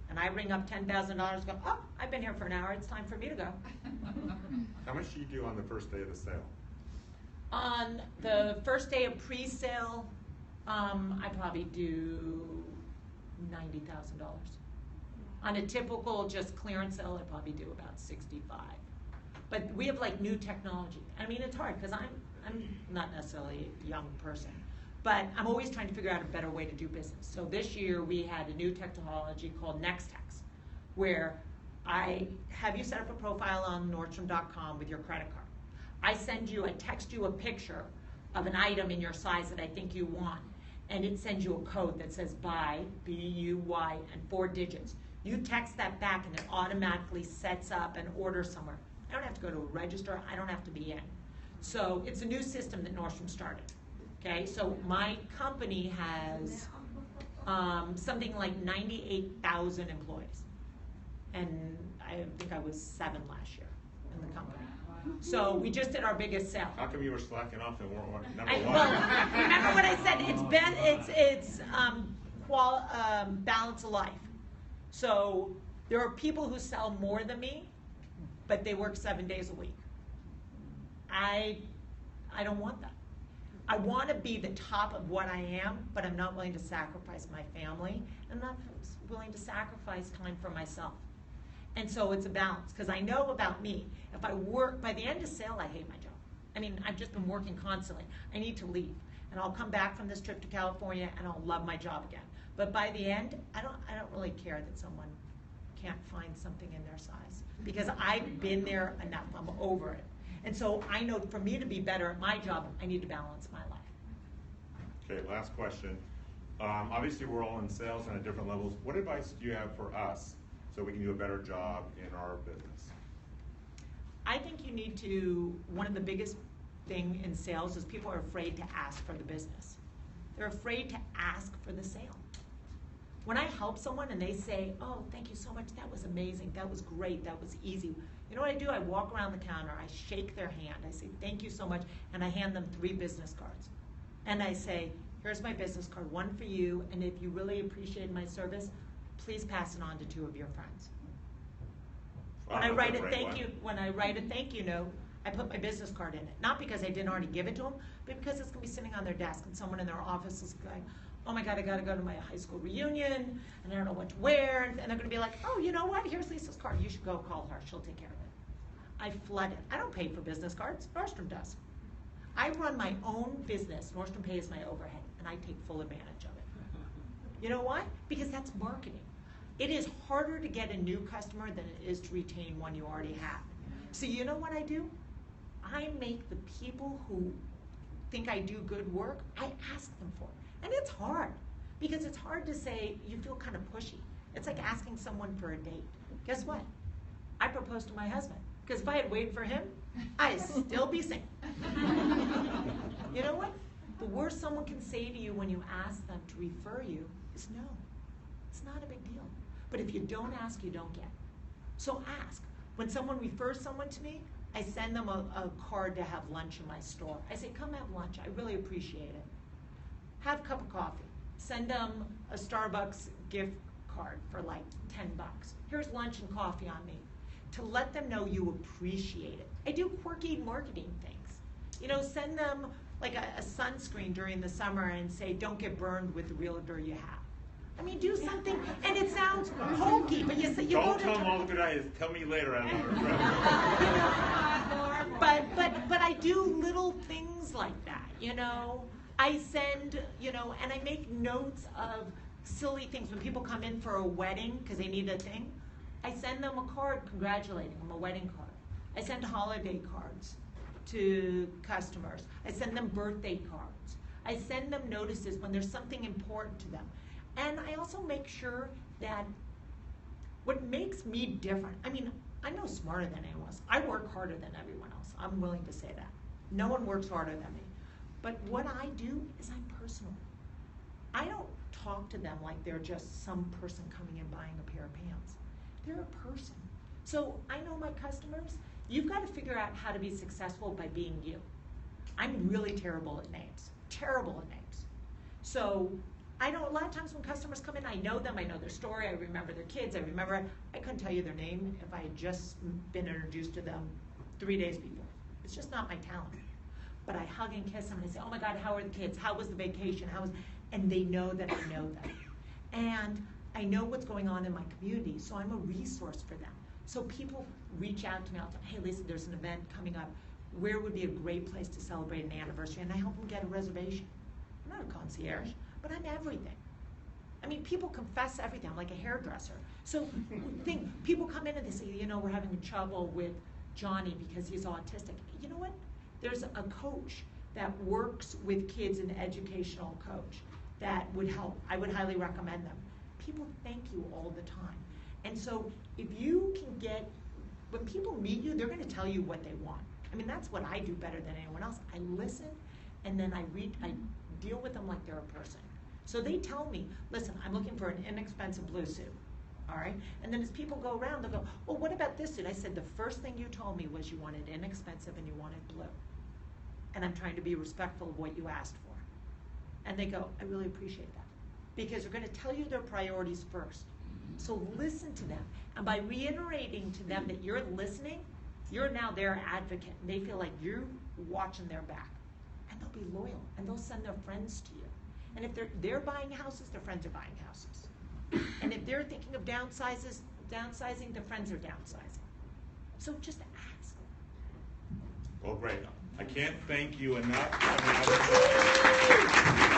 And I ring up $10,000, go, oh, I've been here for an hour. It's time for me to go. How much do you do on the first day of the sale? On the first day of pre-sale, I probably do $90,000. On a typical just clearance sale, I probably do about 65. But we have like new technology. I mean, it's hard because I'm not necessarily a young person, but I'm always trying to figure out a better way to do business. So this year we had a new technology called NextText, where I have you set up a profile on Nordstrom.com with your credit card. I text you a picture of an item in your size that I think you want, and it sends you a code that says buy, B-U-Y, and 4 digits. You text that back and it automatically sets up an order somewhere. I don't have to go to a register, I don't have to be in. So it's a new system that Nordstrom started. Okay, so my company has something like 98,000 employees. And I think I was 7 last year in the company. So we just did our biggest sale. How come you were slacking off and weren't number one? Well, remember what I said, it's balance of life. So there are people who sell more than me, but they work 7 days a week. I don't want that. I want to be the top of what I am, but I'm not willing to sacrifice my family. I'm not willing to sacrifice time for myself. And so it's a balance, because I know about me. If I work, by the end of sale, I hate my job. I mean, I've just been working constantly. I need to leave. And I'll come back from this trip to California and I'll love my job again. But by the end, I don't really care that someone can't find something in their size. Because I've been there enough, I'm over it. And so I know for me to be better at my job, I need to balance my life. Okay, last question. Obviously we're all in sales and at different levels. What advice do you have for us so we can do a better job in our business? I think you need to, one of the biggest thing in sales is people are afraid to ask for the business. They're afraid to ask for the sale. When I help someone and they say, oh, thank you so much, that was amazing, that was great, that was easy. You know what I do? I walk around the counter, I shake their hand, I say, thank you so much, and I hand them 3 business cards. And I say, here's my business card, one for you, and if you really appreciate my service, please pass it on to 2 of your friends. When I write a thank you note, I put my business card in it. Not because I didn't already give it to them, but because it's gonna be sitting on their desk and someone in their office is going, oh my God, I gotta go to my high school reunion, and I don't know what to wear, and they're gonna be like, oh, you know what, here's Lisa's card, you should go call her, she'll take care of it. I flood it. I don't pay for business cards, Nordstrom does. I run my own business, Nordstrom pays my overhead, and I take full advantage of it. You know why? Because that's marketing. It is harder to get a new customer than it is to retain one you already have. So you know what I do? I make the people who think I do good work, I ask them for it. And it's hard, because it's hard to say, you feel kind of pushy. It's like asking someone for a date. Guess what? I proposed to my husband, because if I had waited for him, I'd still be single. You know what? The worst someone can say to you when you ask them to refer you is no. It's not a big deal. But if you don't ask, you don't get. So ask. When someone refers someone to me, I send them a card to have lunch in my store. I say, come have lunch. I really appreciate it. Have a cup of coffee. Send them a Starbucks gift card for like $10. Here's lunch and coffee on me. To let them know you appreciate it. I do quirky marketing things. You know, send them like a sunscreen during the summer and say, don't get burned with the realtor you have. I mean, do something, and it sounds hokey, but you say you Don't go to tell them all the good ideas. Tell me later. I'm not regret. but I do little things like that, you know. I send, you know, and I make notes of silly things. When people come in for a wedding, because they need a thing, I send them a card congratulating them, a wedding card. I send holiday cards to customers. I send them birthday cards. I send them notices when there's something important to them. And I also make sure that what makes me different, I mean, I'm no smarter than anyone else. I work harder than everyone else. I'm willing to say that. No one works harder than me. But what I do is I'm personal. I don't talk to them like they're just some person coming and buying a pair of pants. They're a person. So I know my customers, you've got to figure out how to be successful by being you. I'm really terrible at names. Terrible at names. So I know a lot of times when customers come in, I know them, I know their story, I remember their kids, I couldn't tell you their name if I had just been introduced to them 3 days before. It's just not my talent. But I hug and kiss them and I say, oh my God, how are the kids? How was the vacation? And they know that I know them. And I know what's going on in my community, so I'm a resource for them. So people reach out to me all the time, hey Lisa, there's an event coming up. Where would be a great place to celebrate an anniversary? And I help them get a reservation. I'm not a concierge, but I'm everything. I mean, people confess everything. I'm like a hairdresser. So people come in and they say, you know, we're having trouble with Johnny because he's autistic. You know what? There's a coach that works with kids, an educational coach that would help. I would highly recommend them. People thank you all the time. And so if you can get, when people meet you, they're going to tell you what they want. I mean, that's what I do better than anyone else. I listen, and then I deal with them like they're a person. So they tell me, listen, I'm looking for an inexpensive blue suit, all right? And then as people go around, they'll go, oh, what about this suit? I said, the first thing you told me was you wanted inexpensive and you wanted blue. And I'm trying to be respectful of what you asked for. And they go, I really appreciate that. Because they're going to tell you their priorities first. So listen to them. And by reiterating to them that you're listening, you're now their advocate. And they feel like you're watching their back. And they'll be loyal. And they'll send their friends to you. And if they're buying houses, their friends are buying houses. And if they're thinking of downsizing, their friends are downsizing. So just ask. Well, great. I can't thank you enough. I mean,